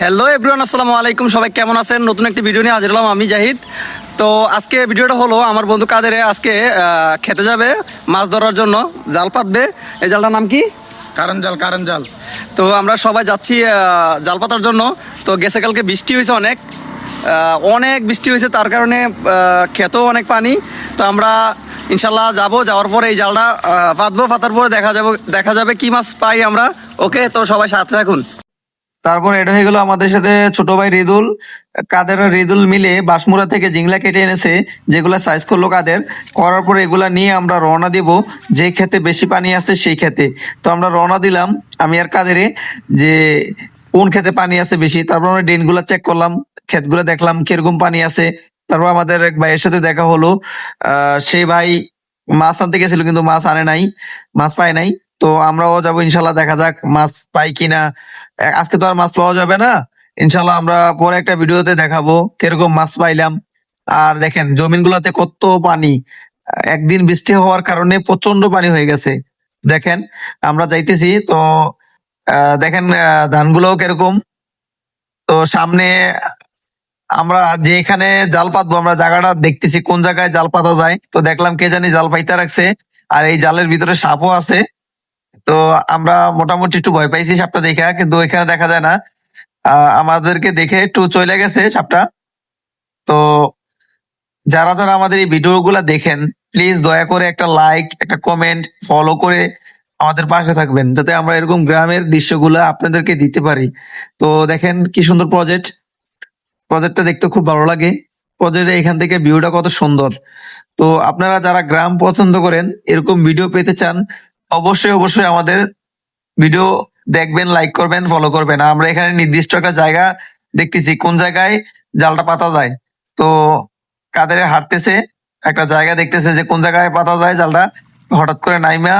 Hello everyone, আসসালামু আলাইকুম। সবাই কেমন আছেন? নতুন একটি ভিডিও নিয়ে হাজির হলাম, আমি জাহিদ। তো আজকে ভিডিওটা হলো আমার বন্ধু কাদের আজকে খেতে যাবে মাছ ধরার জন্য, জাল পাতবে। এই জালটার নাম কি? কারণ জাল। তো আমরা সবাই যাচ্ছি জাল পাতার জন্য। তো গেছে কালকে বৃষ্টি হয়েছে, অনেক অনেক বৃষ্টি হয়েছে, তার কারণে খেতেও অনেক পানি। তো আমরা ইনশাল্লাহ যাওয়ার পরে এই জালটা পাতবো, পাতার পরে দেখা যাবে কি মাছ পাই আমরা। ওকে, তো সবাই সাথে থাকুন। তারপর এটা হয়ে গেল আমাদের সাথে ছোট ভাই রিদুল। কাদের আর রিদুল মিলে বাঁশমুড়া থেকে জিংলা কেটে এনেছে, যেগুলা সাইজ করলো কাদের। করার পরে এগুলা নিয়ে আমরা রওনা দিব যে ক্ষেতে বেশি পানি আছে সেই ক্ষেতে। তো আমরা রওনা দিলাম, আমি আর কাদেরে, যে কোন ক্ষেতে পানি আছে বেশি। তারপর আমরা ড্রেনগুলা চেক করলাম, ক্ষেতগুলো দেখলাম কিরকম পানি আছে। তারপর আমাদের এক ভাইয়ের সাথে দেখা হলো। সেই ভাই মাছ আনতে গেছিল কিন্তু মাছ আনে নাই, মাছ পায় নাই। তো আমরাও যাবো ইনশাল্লাহ, দেখা যাক মাছ পাই কিনা। আজকে তো আর মাছ পাওয়া যাবে না, ইনশাল্লাহ আমরা পরে একটা ভিডিওতে দেখাবো কিরকম মাছ পাইলাম। আর দেখেন জমিন গুলাতে কত পানি, একদিন বৃষ্টি হওয়ার কারণে প্রচন্ড পানি হয়ে গেছে। দেখেন আমরা যাইতেছি তো, দেখেন ধানগুলোও কিরকম। তো সামনে আমরা যেখানে জাল পাতবো, আমরা জায়গাটা দেখতেছি কোন জায়গায় জাল পাতা যায়। তো দেখলাম কে জানি জাল পাইতে রাখছে, আর এই জালের ভিতরে সাপও আছে। তো আমরা মোটামুটি একটু ভয় পাইছি সাপটা দেখা, কিন্তু এখানে দেখা যায় না। আমাদেরকে দেখে একটু চলে গেছে সাপটা। তো যারা যারা আমাদের এই ভিডিও গুলা দেখেন, প্লিজ দয়া করে একটা লাইক, একটা কমেন্ট, ফলো করে আমাদের পাশে থাকবেন, যাতে আমরা এরকম গ্রামের দৃশ্যগুলা আপনাদেরকে দিতে পারি। তো দেখেন কি সুন্দর প্রজেক্টটা দেখতে খুব ভালো লাগে। প্রজেক্টে এখান থেকে ভিউটা কত সুন্দর। তো আপনারা যারা গ্রাম পছন্দ করেন, এরকম ভিডিও পেতে চান, অবশ্যই অবশ্যই আমাদের ভিডিও দেখবেন, লাইক করবেন, ফলো করবেন। আমরা এখানে নির্দিষ্ট একটা জায়গা দেখতেছি কোন জায়গায় জালটা পাতা যায়। তো কাদের হাঁটতেছে, একটা জায়গা দেখতেছে যে কোন জায়গায় পাতা যায় জালটা। হঠাৎ করে নাইমা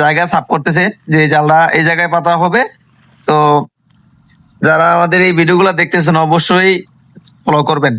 জায়গা সাফ করতেছে যে এই জালটা এই জায়গায় পাতা হবে। তো যারা আমাদের এই ভিডিওগুলো দেখতেছেন অবশ্যই ফলো করবেন।